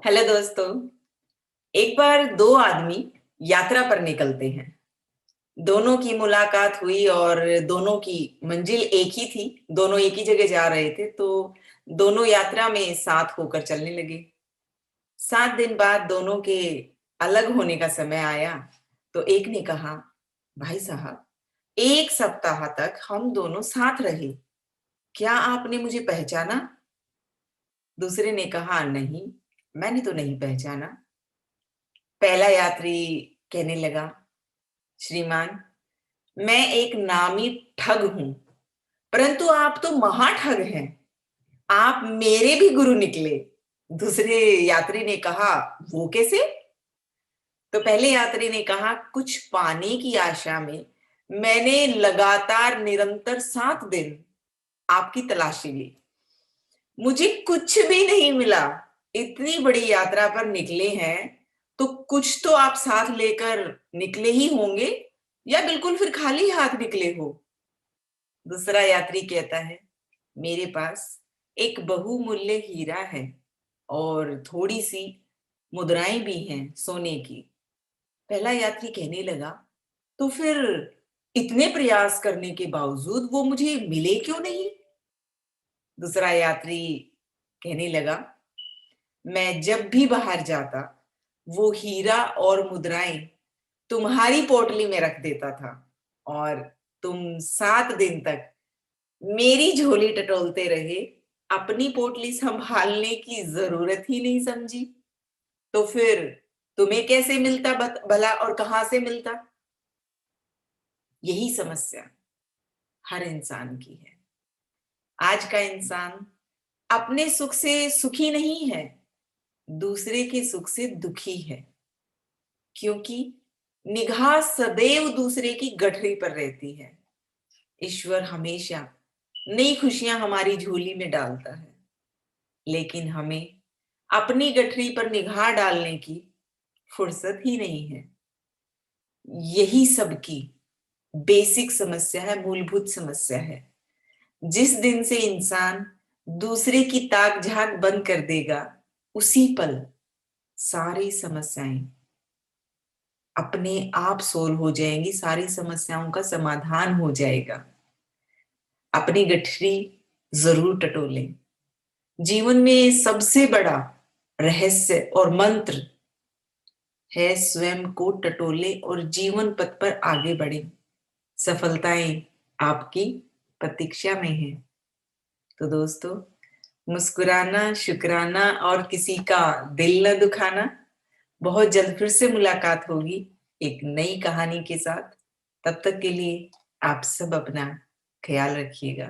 Hello दोस्तों। एक बार दो आदमी यात्रा पर निकलते हैं। दोनों की मुलाकात हुई और दोनों की मंजिल एक ही थी। दोनों एक ही जगह जा रहे थे, तो दोनों यात्रा में साथ होकर चलने लगे। 7 दिन बाद दोनों के अलग होने का समय आया। तो एक ने कहा, भाई साहब, 1 सप्ताह तक हम दोनों साथ रहे, क्या आपने मुझे पहचाना? दूसरे ने कहा, नहीं, मैंने तो नहीं पहचाना। पहला यात्री कहने लगा, श्रीमान, मैं एक नामी ठग हूं, परंतु आप तो महाठग हैं। आप मेरे भी गुरु निकले। दूसरे यात्री ने कहा, वो कैसे? तो पहले यात्री ने कहा, कुछ पाने की आशा में मैंने लगातार निरंतर 7 दिन आपकी तलाशी ली। मुझे कुछ भी नहीं मिला। इतनी बड़ी यात्रा पर निकले हैं, तो कुछ तो आप साथ लेकर निकले ही होंगे, या बिल्कुल फिर खाली हाथ निकले हो? दूसरा यात्री कहता है, मेरे पास एक बहुमूल्य हीरा है और थोड़ी सी मुद्राएं भी हैं सोने की। पहला यात्री कहने लगा, तो फिर इतने प्रयास करने के बावजूद वो मुझे मिले क्यों नहीं? दूसरा यात्री कहने लगा, मैं जब भी बाहर जाता, वो हीरा और मुद्राएं तुम्हारी पोटली में रख देता था, और तुम 7 दिन तक मेरी झोली टटोलते रहे, अपनी पोटली संभालने की जरूरत ही नहीं समझी। तो फिर तुम्हें कैसे मिलता भला, और कहां से मिलता? यही समस्या हर इंसान की है। आज का इंसान अपने सुख से सुखी नहीं है, दूसरे के सुख से दुखी है, क्योंकि निगाह सदैव दूसरे की गठरी पर रहती है। ईश्वर हमेशा नई खुशियां हमारी झोली में डालता है, लेकिन हमें अपनी गठरी पर निगाह डालने की फुर्सत ही नहीं है। यही सबकी बेसिक समस्या है, मूलभूत समस्या है। जिस दिन से इंसान दूसरे की ताक झांक बंद कर देगा, उसी पल सारी समस्याएं अपने आप सोल्व हो जाएंगी, सारी समस्याओं का समाधान हो जाएगा। अपनी गठरी जरूर टटोलें। जीवन में सबसे बड़ा रहस्य और मंत्र है, स्वयं को टटोले और जीवन पथ पर आगे बढ़े। सफलताएं आपकी प्रतीक्षा में है। तो दोस्तों, मुस्कुराना, शुक्राना और किसी का दिल न दुखाना। बहुत जल्द फिर से मुलाकात होगी एक नई कहानी के साथ। तब तक के लिए आप सब अपना ख्याल रखिएगा।